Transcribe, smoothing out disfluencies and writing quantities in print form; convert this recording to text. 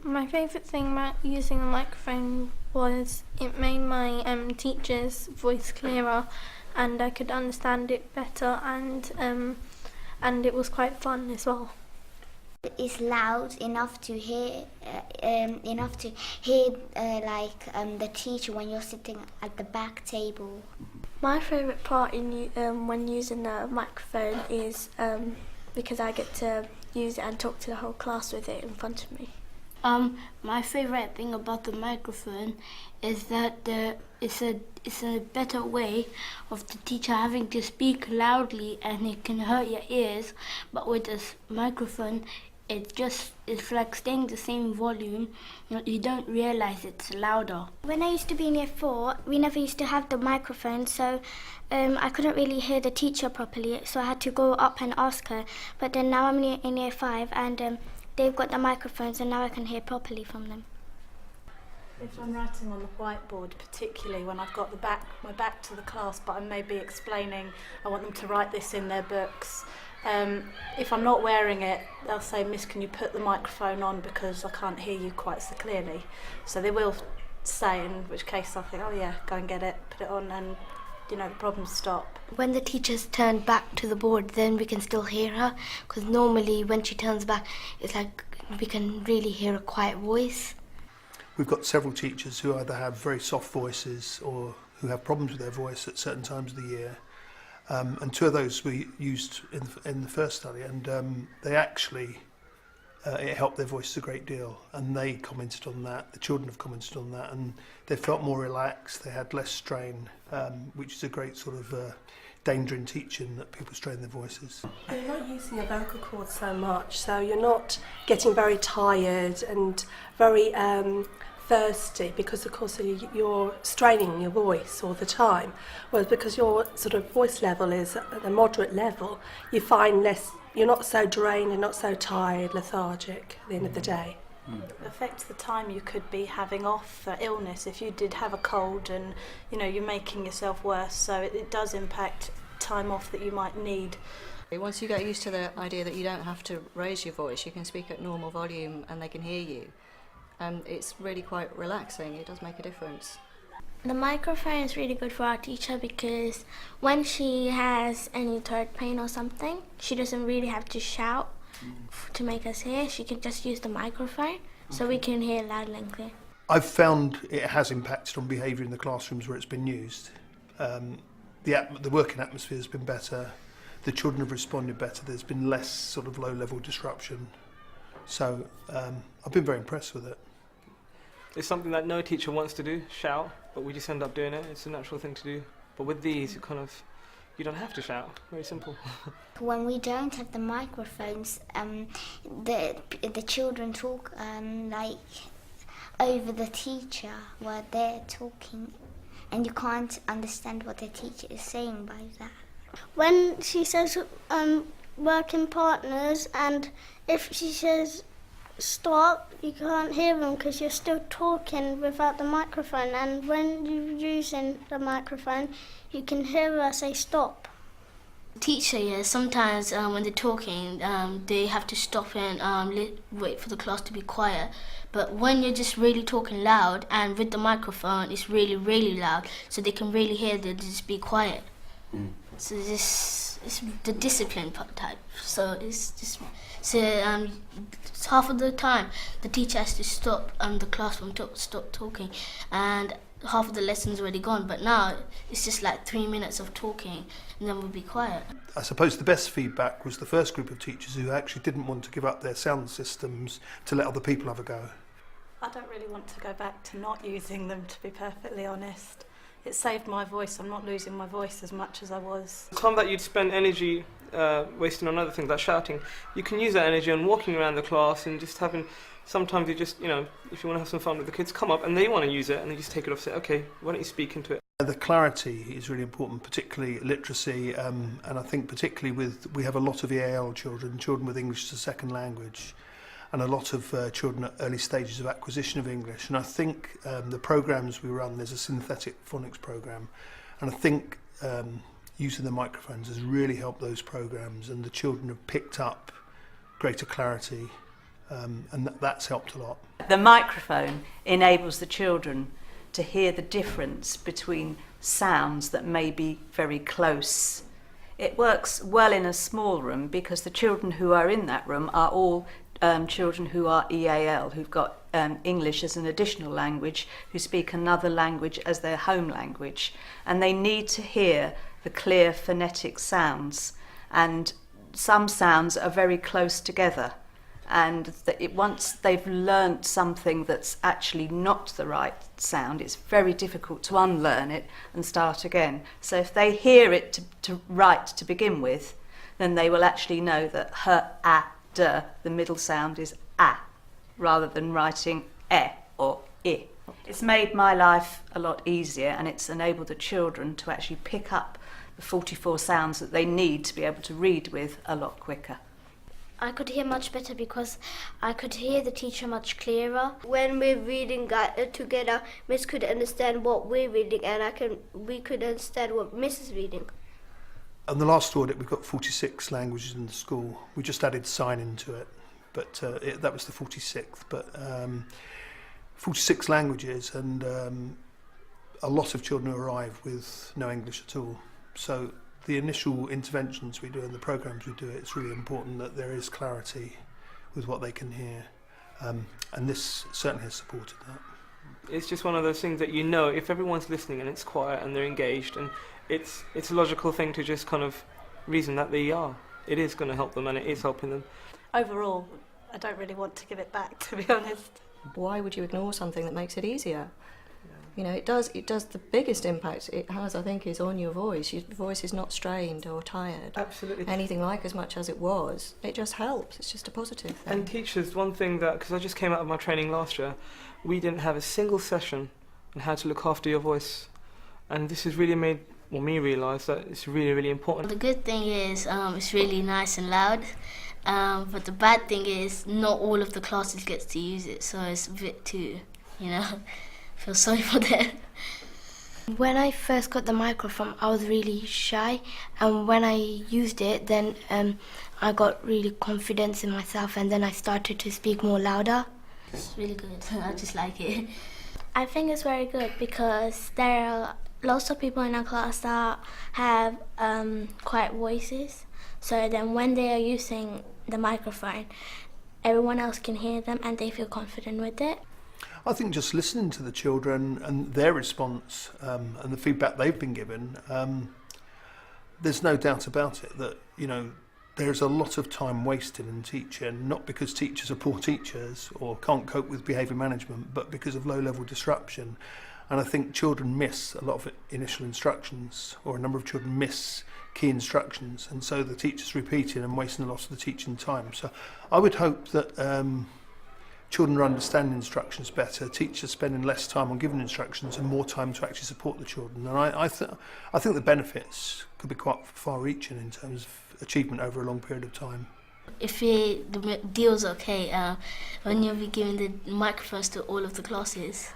My favourite thing about using a microphone was it made my teacher's voice clearer, and I could understand it better, and it was quite fun as well. It's loud enough to hear, the teacher when you're sitting at the back table. My favourite part when using a microphone is because I get to use it and talk to the whole class with it in front of me. My favourite thing about the microphone is that it's a better way of the teacher having to speak loudly and it can hurt your ears, but with this microphone it's like staying the same volume. You don't realise it's louder. When I used to be in year 4, we never used to have the microphone, so I couldn't really hear the teacher properly, so I had to go up and ask her. But then now I'm in year 5 and they've got the microphones and now I can hear properly from them. If I'm writing on the whiteboard, particularly when I've got my back to the class, but I'm maybe explaining, I want them to write this in their books. If I'm not wearing it, they'll say, "Miss, can you put the microphone on because I can't hear you quite so clearly?" So they will say, in which case I'll think, "Oh yeah, go and get it, put it on," and the problems stop. When the teacher's turned back to the board, then we can still hear her, because normally when she turns back, it's like we can really hear a quiet voice. We've got several teachers who either have very soft voices or who have problems with their voice at certain times of the year. And 2 of those we used in the first study, and they actually, it helped their voices a great deal, and they commented on that, the children have commented on that, and they felt more relaxed, they had less strain, which is a great sort of danger in teaching, that people strain their voices. You're not using your vocal cords so much, so you're not getting very tired and very thirsty, because of course you're straining your voice all the time, whereas because your sort of voice level is at a moderate level, you find you're not so drained and not so tired, lethargic at the end of the day. It affects the time you could be having off for illness if you did have a cold and you're making yourself worse, so it does impact time off that you might need. Once you get used to the idea that you don't have to raise your voice, you can speak at normal volume and they can hear you. And it's really quite relaxing, it does make a difference. The microphone is really good for our teacher because when she has any throat pain or something, she doesn't really have to shout to make us hear. She can just use the microphone so we can hear loudly and clear. I've found it has impacted on behaviour in the classrooms where it's been used. The working atmosphere has been better, the children have responded better, there's been less sort of low-level disruption. So I've been very impressed with it. It's something that no teacher wants to do, shout, but we just end up doing it. It's a natural thing to do. But with these, you don't have to shout. Very simple. When we don't have the microphones, the children talk over the teacher while they're talking, and you can't understand what the teacher is saying by that. When she says working partners, and if she says stop, you can't hear them because you're still talking without the microphone, and when you're using the microphone you can hear her say stop. Teacher, sometimes when they're talking, they have to stop and wait for the class to be quiet. But when you're just really talking loud, and with the microphone, it's really, really loud, so they can really hear that they just be quiet. So it's the discipline type. So it's half of the time the teacher has to stop the class from stop talking, and half of the lesson's already gone. But now it's just like 3 minutes of talking, and then we'll be quiet. I suppose the best feedback was the first group of teachers who actually didn't want to give up their sound systems to let other people have a go. I don't really want to go back to not using them, to be perfectly honest. It saved my voice. I'm not losing my voice as much as I was. The time that you'd spend energy wasting on other things like shouting, you can use that energy on walking around the class and just having, sometimes you just, if you want to have some fun with the kids, come up and they want to use it and they just take it off and say, okay, why don't you speak into it? The clarity is really important, particularly literacy, and I think particularly we have a lot of EAL children with English as a second language, and a lot of children at early stages of acquisition of English. And I think the programmes we run, there's a synthetic phonics programme, and I think using the microphones has really helped those programmes, and the children have picked up greater clarity and that's helped a lot. The microphone enables the children to hear the difference between sounds that may be very close. It works well in a small room because the children who are in that room are all children who are EAL, who've got English as an additional language, who speak another language as their home language, and they need to hear the clear phonetic sounds, and some sounds are very close together, and once they've learnt something that's actually not the right sound, it's very difficult to unlearn it and start again. So if they hear it right to begin with, then they will actually know that the middle sound is a, rather than writing e or I. It's made my life a lot easier, and it's enabled the children to actually pick up the 44 sounds that they need to be able to read with a lot quicker. I could hear much better because I could hear the teacher much clearer. When we're reading together, Miss could understand what we're reading, and we could understand what Miss is reading. On the last audit, we've got 46 languages in the school. We just added sign into it, but that was the 46th. But 46 languages, and a lot of children who arrive with no English at all. So the initial interventions we do and the programs we do, it's really important that there is clarity with what they can hear, and this certainly has supported that. It's just one of those things that if everyone's listening and it's quiet and they're engaged, and it's a logical thing to just kind of reason that they are. It is going to help them, and it is helping them. Overall, I don't really want to give it back, to be honest. Why would you ignore something that makes it easier? It does the biggest impact it has, I think, is on your voice. Your voice is not strained or tired. Absolutely. Anything like as much as it was. It just helps. It's just a positive thing. And teachers, one thing that, because I just came out of my training last year, we didn't have a single session on how to look after your voice. And this has really made me realise that it's really, really important. The good thing is it's really nice and loud, but the bad thing is not all of the classes gets to use it, so it's a bit too, feel sorry for them. When I first got the microphone, I was really shy, and when I used it, then I got really confidence in myself, and then I started to speak more louder. It's really good. I just like it. I think it's very good because there are lots of people in our class that have quiet voices. So then when they are using the microphone, everyone else can hear them and they feel confident with it. I think just listening to the children and their response and the feedback they've been given, there's no doubt about it that, there's a lot of time wasted in teaching, not because teachers are poor teachers or can't cope with behaviour management, but because of low-level disruption. And I think children miss a lot of initial instructions, or a number of children miss key instructions, and so the teacher's repeating and wasting a lot of the teaching time. So I would hope that children are understanding instructions better, teachers spending less time on giving instructions and more time to actually support the children. And I think the benefits could be quite far-reaching in terms of achievement over a long period of time. If the deal's okay, when you'll be giving the microphones to all of the classes.